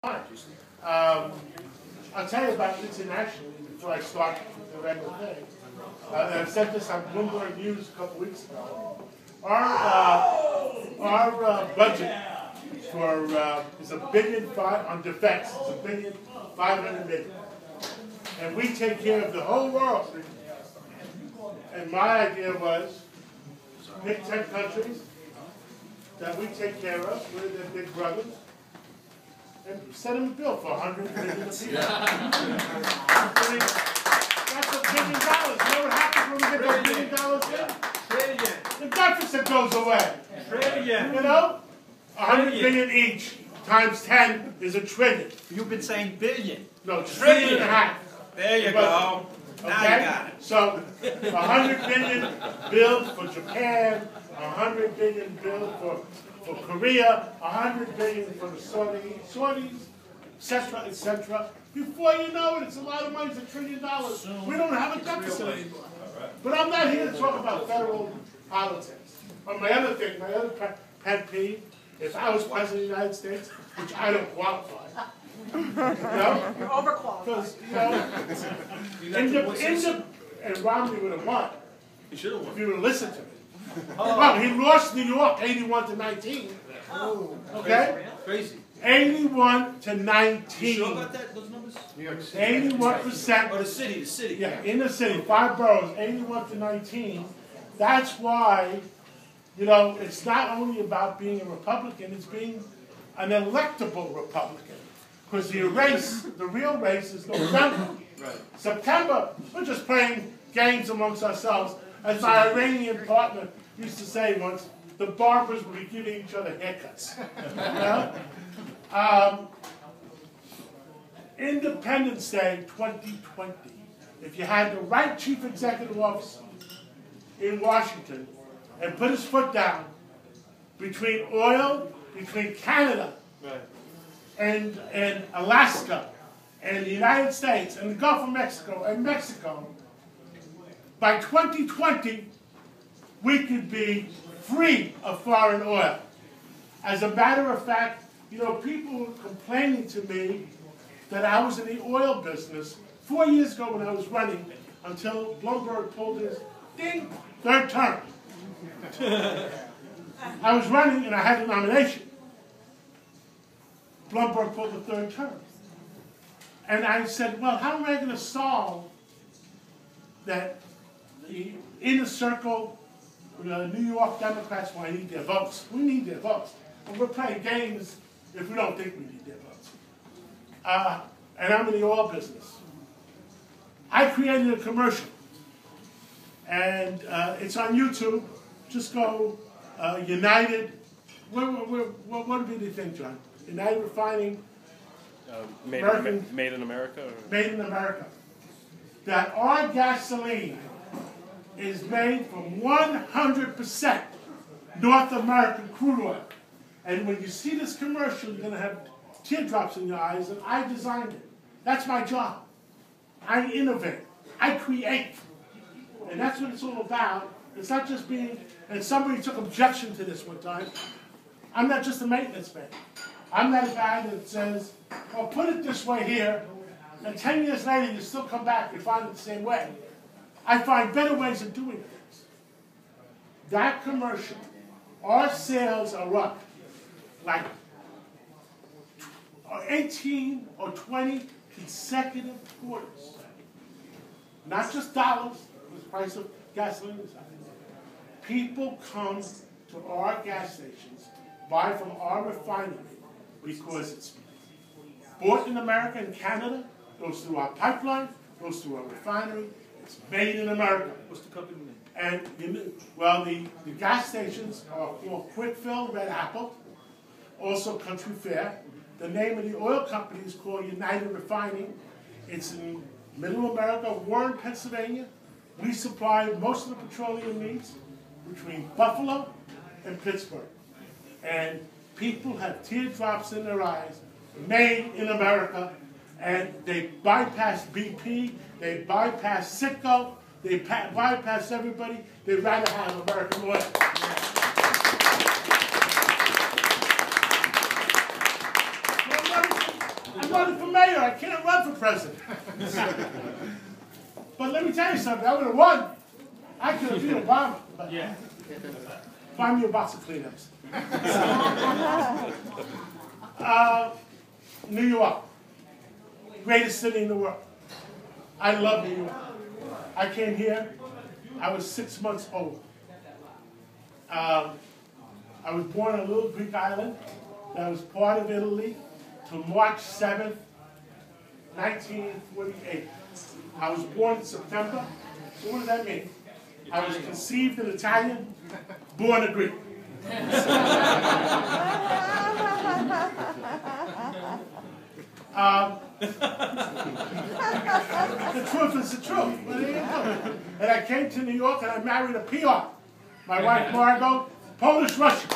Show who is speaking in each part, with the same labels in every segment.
Speaker 1: I'll tell you about internationally before I start the regular thing. I said this on Bloomberg News a couple weeks ago. Our budget for is $1.5 billion on defense. It's $1.5 billion, and we take care of the whole world. And my idea was pick 10 countries that we take care of. We're their big brothers. And send them a bill for $100 million. That's $1 billion. You know what happens when we get those $1 billion in?
Speaker 2: Trade again.
Speaker 1: The deficit goes away.
Speaker 2: Trade again.
Speaker 1: You know? $100 billion each times 10 is $1 trillion.
Speaker 2: You've been saying billion.
Speaker 1: No, trillion and a half.
Speaker 2: There you go.
Speaker 1: Okay?
Speaker 2: Now you got it.
Speaker 1: So $100 billion billed for Japan, $100 billion billed for Korea, $100 billion for the Saudis, etc., etc. Before you know it, it's a lot of money. It's $1 trillion. We don't have a deficit anymore. But I'm not here to talk about federal politics. Or my other thing, my other pet peeve, if I was president of the United States, which I don't qualify. No?
Speaker 3: You're overqualified.
Speaker 1: Because, and Romney would have won.
Speaker 2: He should have won.
Speaker 1: If you would have listened to me. Well, he lost New York 81-19.
Speaker 3: Oh.
Speaker 1: Okay?
Speaker 2: Crazy.
Speaker 1: 81-19.
Speaker 2: You sure about that? Those numbers?
Speaker 4: New York City.
Speaker 1: 81%.
Speaker 2: Oh, the city.
Speaker 1: Yeah, in the city, 5 boroughs, 81-19. That's why, you know, it's not only about being a Republican, it's being an electable Republican. Because the real race is November.
Speaker 2: Right.
Speaker 1: September, we're just playing games amongst ourselves. As my Iranian partner used to say once, the barbers will be giving each other haircuts. Independence Day 2020, if you had the right chief executive officer in Washington and put his foot down between oil, between Canada and Alaska and the United States and the Gulf of Mexico and Mexico, by 2020, we could be free of foreign oil. As a matter of fact, you know, people were complaining to me that I was in the oil business 4 years ago when I was running until Bloomberg pulled his ding, third term. I was running and I had a nomination. Bloomberg pulled the third term. And I said, well, how am I going to solve that? The inner circle, the New York Democrats, well, I need their votes. We need their votes. And we're playing games if we don't think we need their votes. And I'm in the oil business. I created a commercial. And it's on YouTube. Just go United. What would be the thing, John? United Refining.
Speaker 4: Made in America? Or?
Speaker 1: Made in America. That our gasoline is made from 100% North American crude oil. And when you see this commercial, you're going to have teardrops in your eyes, and I designed it. That's my job. I innovate. I create. And that's what it's all about. It's not just being, and somebody took objection to this one time. I'm not just a maintenance man. I'm that guy that says, well, put it this way here, and 10 years later, you still come back and find it the same way. I find better ways of doing things. That commercial, our sales are up like 18 or 20 consecutive quarters. Not just dollars, the price of gasoline is up. People come to our gas stations, buy from our refinery because it's bought in America and Canada, goes through our pipeline, goes through our refinery. It's made in America.
Speaker 2: What's the company name?
Speaker 1: And, well, the gas stations are called Quick Fill, Red Apple, also Country Fair. The name of the oil company is called United Refining. It's in Middle America, Warren, Pennsylvania. We supply most of the petroleum needs between Buffalo and Pittsburgh. And people have teardrops in their eyes, made in America, and they bypass BP, they bypass Citgo, they bypass everybody. They'd rather have American oil. I'm running for mayor. I can't run for president. But let me tell you something. I would have won. I could have beat Obama. But yeah. Buy me a box of Kleenex. New York. Greatest city in the world. I love New York. I came here. I was 6 months old. I was born on a little Greek island that was part of Italy till March 7th, 1948. I was born in September. So what does that mean? I was conceived in Italian, born a Greek. The truth is the truth. And I came to New York and I married a PR. My wife Margot, Polish-Russian.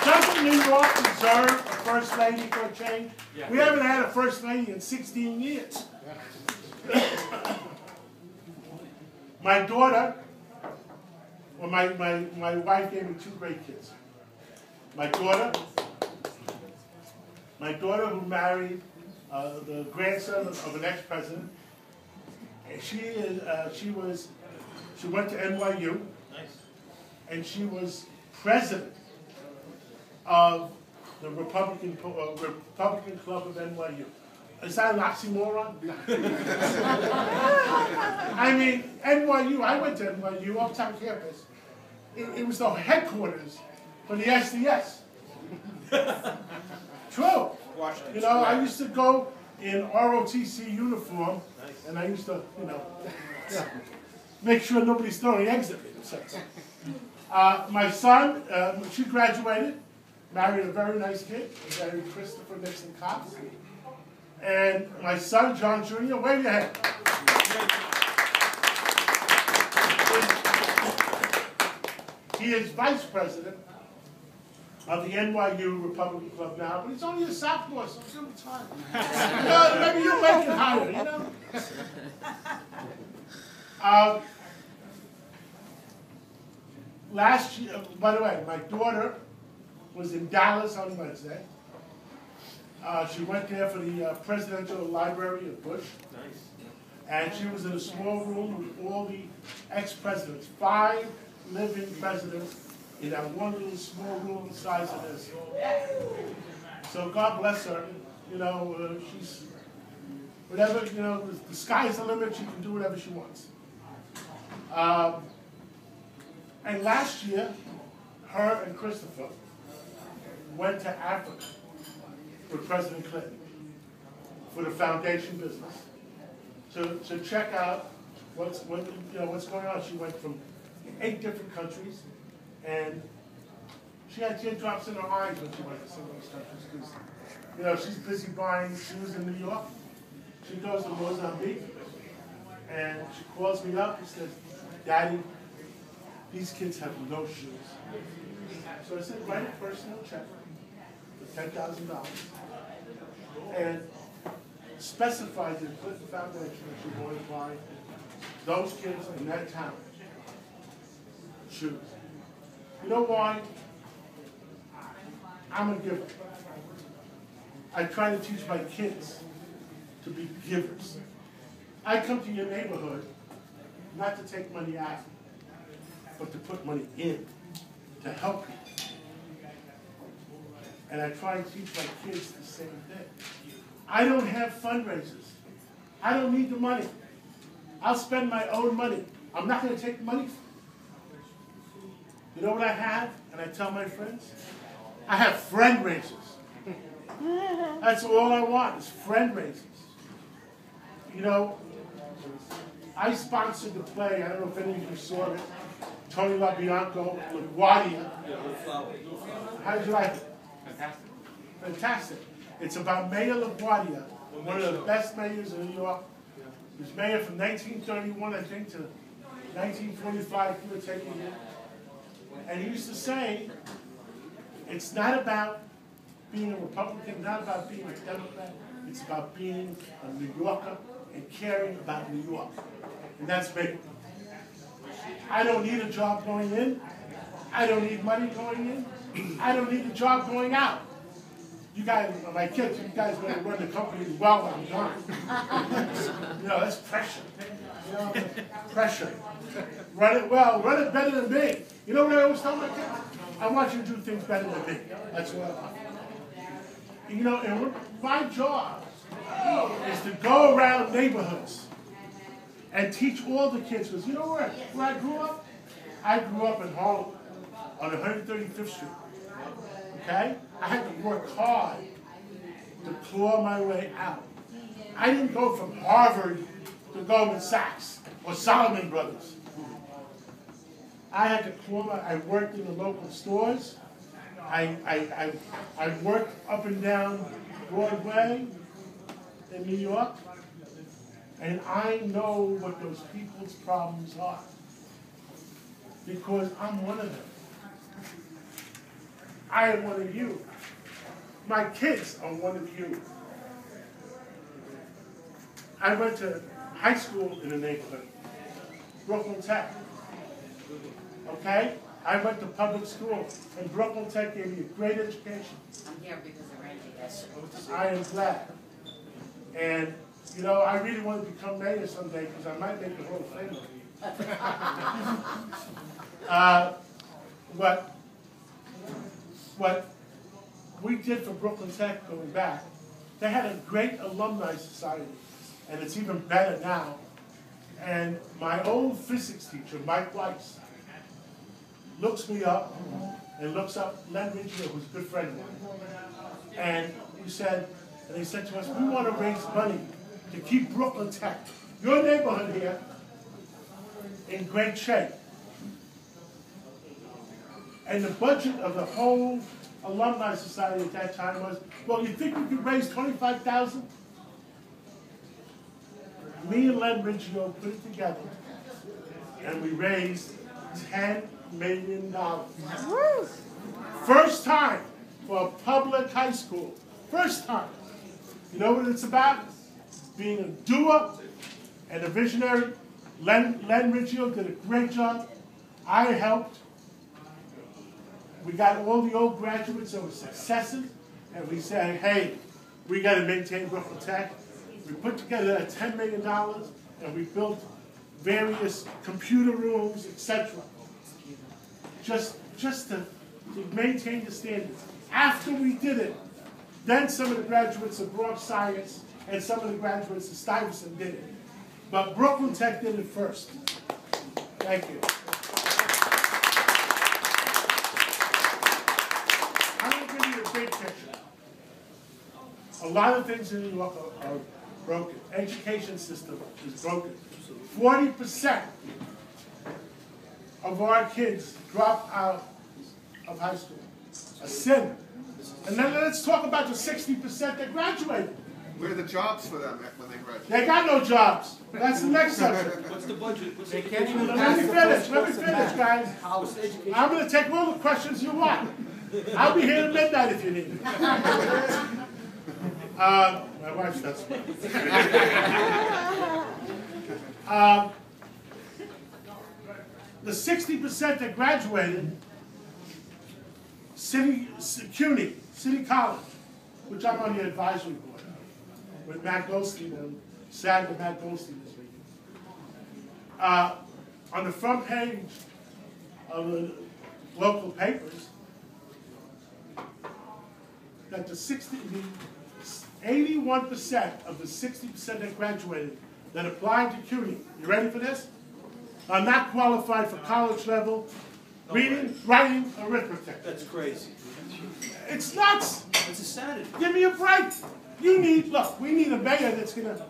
Speaker 1: Doesn't New York deserve a first lady for a change? Yeah. We haven't had a first lady in 16 years. My daughter, well, my wife gave me 2 great kids. My daughter who married the grandson of an ex-president. And she went to NYU. Nice. And she was president of the Republican Club of NYU. Is that an oxymoron? I mean, NYU, I went to NYU, uptown campus. It was the headquarters for the SDS. True. You know, I used to go in ROTC uniform, and I used to, you know, make sure nobody's throwing eggs at me. My son, she graduated, married a very nice kid, married Christopher Nixon Cox. And my son, John Jr., wave your hand. He is vice president of the NYU Republican Club now, but he's only a sophomore, so give him time. You know, maybe you'll make it higher, you know? Last year, by the way, my daughter was in Dallas on Wednesday. She went there for the Presidential Library of Bush. Nice. And she was in a small room with all the ex-presidents, 5 living presidents in that one little small room the size of this. So God bless her. You know, she's, whatever, you know, the sky's the limit. She can do whatever she wants. And last year, her and Christopher went to Africa with President Clinton for the foundation business to check out what's going on. She went from 8 different countries, and she had teardrops in her eyes when she went to some of those countries because, you know, she's busy buying shoes in New York. She goes to Mozambique, and she calls me up and says, "Daddy, these kids have no shoes." So I said, write a personal check for $10,000 and specify the Clinton Foundation that you're going to buy those kids in that town shoes. You know why? I'm a giver. I try to teach my kids to be givers. I come to your neighborhood not to take money out, but to put money in, to help people. And I try and teach my kids the same thing. I don't have fundraisers. I don't need the money. I'll spend my own money. I'm not going to take money from you. You know what I have? And I tell my friends? I have friend raisers. That's all I want is friend raisers. You know, I sponsored the play, I don't know if any of you saw it, Tony LaBianco, LaGuardia. How did you like it? Fantastic. Fantastic. It's about Mayor LaGuardia, one of the best mayors in New York. He was mayor from 1931, I think, to 1945, give or take a year. And he used to say, it's not about being a Republican, not about being a Democrat, it's about being a New Yorker and caring about New York. And that's me. I don't need a job going in. I don't need money going in. I don't need a job going out. you guys, my kids, you guys better run the company well on time. You know, that's pressure. You know, pressure. Run it well, run it better than me. You know what I always tell my kids? I want you to do things better than me. That's what I want. You know, and my job is to go around neighborhoods and teach all the kids. Because you know where I grew up? I grew up in Harlem on 135th Street. Okay? I had to work hard to claw my way out. I didn't go from Harvard to Goldman Sachs or Solomon Brothers. I had to claw I worked in the local stores. I worked up and down Broadway in New York. And I know what those people's problems are. Because I'm one of them. I am one of you. My kids are one of you. I went to high school in the neighborhood, Brooklyn Tech. Okay? I went to public school, and Brooklyn Tech gave me a great education.
Speaker 3: I'm here because of Randy. Yes.
Speaker 1: I am glad. And, you know, I really want to become mayor someday because I might make the Hall of Fame. What we did for Brooklyn Tech going back, they had a great alumni society, and it's even better now. And my old physics teacher, Mike Weiss, looks me up and looks up Len Riggio, who's a good friend of mine. And he said to us, we want to raise money to keep Brooklyn Tech, your neighborhood here, in great shape. And the budget of the whole alumni society at that time was, well, you think we could raise $25,000? Me and Len Riggio put it together, and we raised $10 million. First time for a public high school. First time. You know what it's about? Being a doer and a visionary. Len Riggio did a great job. I helped. We got all the old graduates that were successes, and we said, hey, we got to maintain Brooklyn Tech. We put together $10 million, and we built various computer rooms, etc. Just to maintain the standards. After we did it, then some of the graduates of Bronx Science and some of the graduates of Stuyvesant did it. But Brooklyn Tech did it first. Thank you. I'm going to give you the big picture. A lot of things in New York are broken. Education system is broken. 40% of our kids drop out of high school. A sin. And then let's talk about the 60% that graduated.
Speaker 5: Where are the jobs for them when they graduate?
Speaker 1: They got no jobs. That's the next subject.
Speaker 2: What's the budget? What's
Speaker 3: They
Speaker 2: the
Speaker 3: can't even
Speaker 1: Let me finish, guys.
Speaker 3: What's the education?
Speaker 1: I'm going to take all the questions you want. I'll be here at midnight if you need me. My wife does. The 60% that graduated, CUNY, City College, which I'm on the advisory board with Matt Goldstein, and sad with Matt Goldstein this week. On the front page of the local papers, that the 81% of the 60% that graduated that applied to CUNY, you ready for this? Are not qualified for college level reading, writing, arithmetic.
Speaker 2: That's crazy.
Speaker 1: It's nuts.
Speaker 2: It's insanity.
Speaker 1: Give me a break. We need a mayor that's going to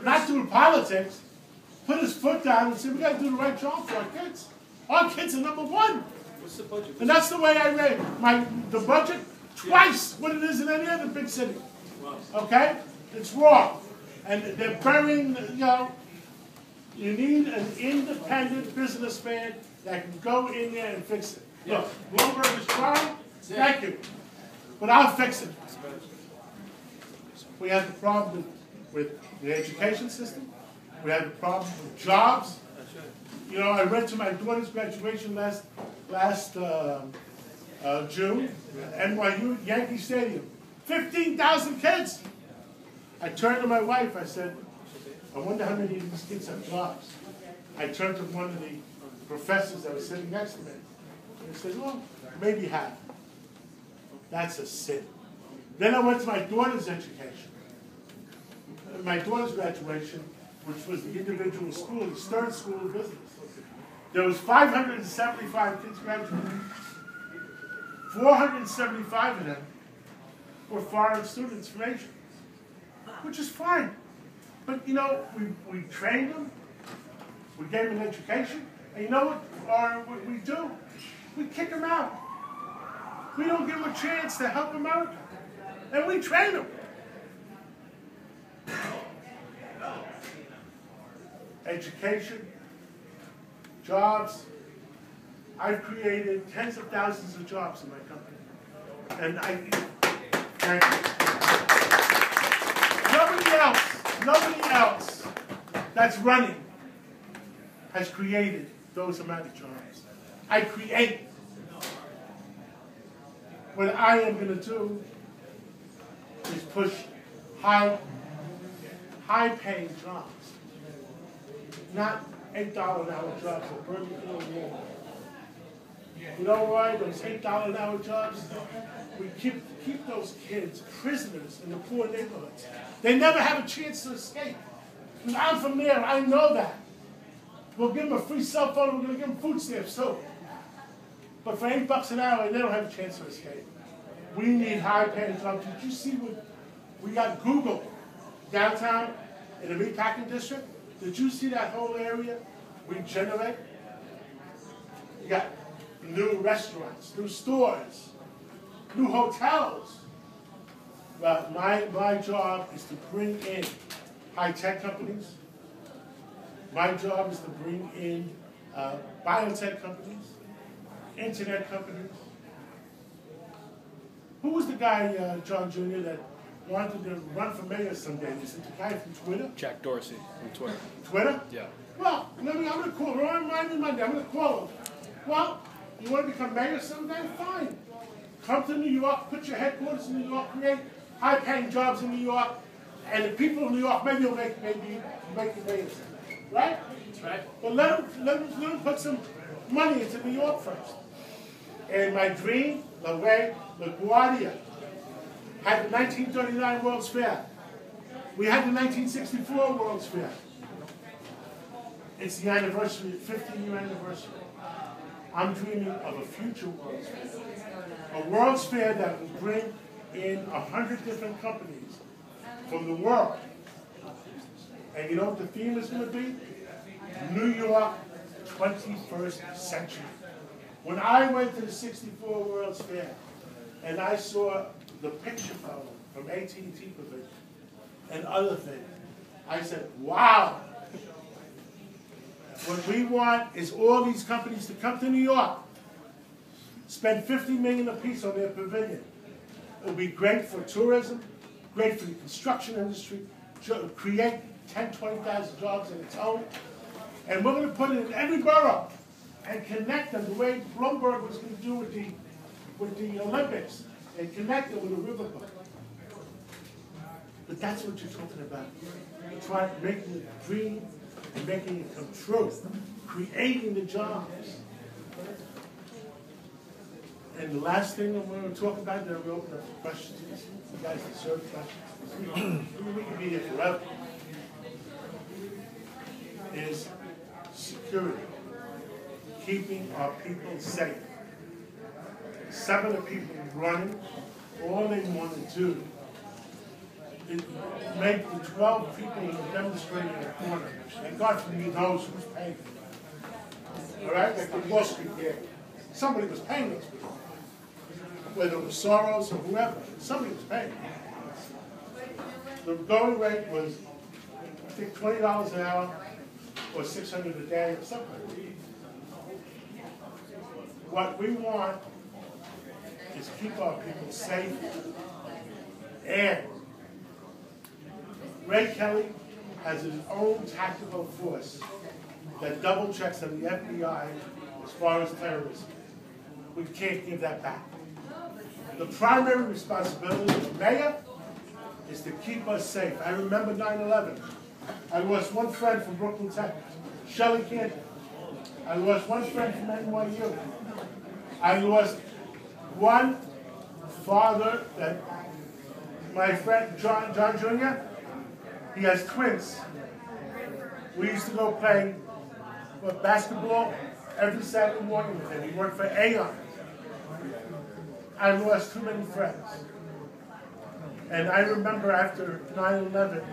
Speaker 1: not do politics, put his foot down and say, we got to do the right job for our kids. Our kids are number one.
Speaker 2: What's the budget?
Speaker 1: And that's the way I rate the budget twice what it is in any other big city.
Speaker 2: Wow.
Speaker 1: Okay? It's wrong. And they're burying, you need an independent businessman that can go in there and fix it. Look, Bloomberg is trying. Thank you. But I'll fix it. We have the problem with the education system. We have the problem with jobs.
Speaker 2: That's right.
Speaker 1: You know, I went to my daughter's graduation last June, NYU, Yankee Stadium. 15,000 kids. I turned to my wife, I said, I wonder how many of these kids have jobs. I turned to one of the professors that was sitting next to me. And I said, well, maybe half. That's a sin. Then I went to my daughter's education. My daughter's graduation, which was the individual school, the Stern School of Business. There was 575 kids graduating. 475 of them were foreign students from Asia, which is fine. But you know, we trained them, we gave them an education, and you know what we do? We kick them out. We don't give them a chance to help America. And we train them. Education, jobs. I've created tens of thousands of jobs in my company. And thank you. Nobody else that's running has created those amount of jobs. I create. What I am going to do is push high-paying jobs, not $8 an hour jobs at Burger King or Walmart. You know why? Those $8 an hour jobs, we keep those kids prisoners in the poor neighborhoods. They never have a chance to escape. And I'm from there, I know that. We'll give them a free cell phone, we're going to give them food stamps too. But for $8 an hour, they don't have a chance to escape. We need high-paying jobs. Did you see what we got? Google downtown in the meatpacking district? Did you see that whole area we generate? You got new restaurants, new stores, new hotels. Well, my job is to bring in high-tech companies. My job is to bring in biotech companies, internet companies. Who was the guy, John Jr., that wanted to run for mayor someday? Is it the guy from Twitter?
Speaker 4: Jack Dorsey from Twitter.
Speaker 1: Twitter?
Speaker 4: Yeah.
Speaker 1: Well, I'm going to call him. Remind me Monday. I'm going to call him. Well, you want to become mayor someday? Fine. Come to New York, put your headquarters in New York, create high-paying jobs in New York, and the people of New York maybe will make you mayor someday. Right?
Speaker 2: That's right.
Speaker 1: But let them put some money into New York first. And my dream, LaGuardia, had the 1939 World's Fair. We had the 1964 World's Fair. It's the anniversary, 15-year anniversary. I'm dreaming of a future World's Fair. A World's Fair that will bring in 100 different companies from the world. And you know what the theme is going to be? New York, 21st century. When I went to the 64 World's Fair and I saw the picture phone from AT&T Pavilion and other things, I said, wow. What we want is all these companies to come to New York, spend $50 million apiece on their pavilion. It will be great for tourism, great for the construction industry, create 10, 20,000 jobs in its own. And we're going to put it in every borough and connect them the way Bloomberg was going to do with the Olympics, and connect them with a riverboat. But that's what you're talking about. Trying making a dream and making it come true, creating the jobs. And the last thing I'm going to talk about, then we'll open up for questions. You guys deserve questions. We can be here forever. Is security, keeping our people safe. Some of the people running, all they want to do is make the 12 people that are demonstrating in the corner, and God forbid knows who's paying them. All right, like the Wall Street game. Somebody was paying those people. Whether it was Soros or whoever, somebody was paying them. The going rate was, I think, $20 an hour or $600 a day or something. What we want is keep our people safe. And Ray Kelly has his own tactical force that double checks on the FBI as far as terrorism. we can't give that back. The primary responsibility of the mayor is to keep us safe. I remember 9/11. I lost one friend from Brooklyn Tech, Shelley Candy. I lost one friend from NYU. I lost one father that my friend John Jr., he has twins. We used to go play basketball every Saturday morning with him. He worked for Aon. I lost too many friends. And I remember after 9/11,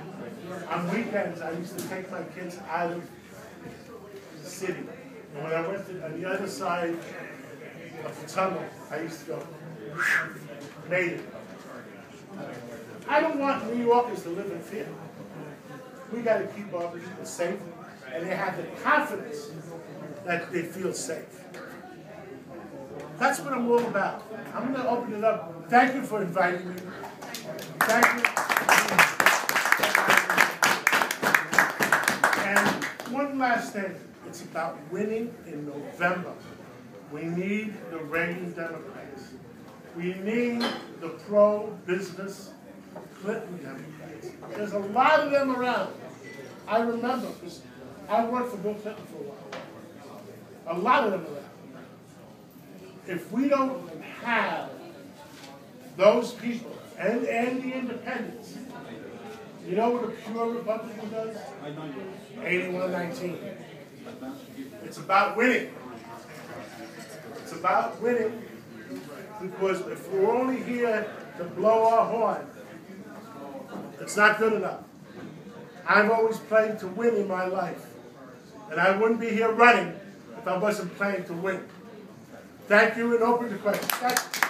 Speaker 1: on weekends, I used to take my kids out of the city. And when I went to on the other side of the tunnel, I used to go, made it. I don't want New Yorkers to live in fear. We got to keep our people safe, and they have the confidence that they feel safe. That's what I'm all about. I'm going to open it up. Thank you for inviting me. Thank you. And one last thing. It's about winning in November. We need the Reagan Democrats. We need the pro-business Clinton Democrats. There's a lot of them around. I remember, because I worked for Bill Clinton for a while. A lot of them around. If we don't have those people and the independents, you know what a pure Republican does? 81-19. It's about winning. It's about winning, because if we're only here to blow our horn, it's not good enough. I've always played to win in my life, and I wouldn't be here running if I wasn't playing to win. Thank you, and open to questions. Thank you.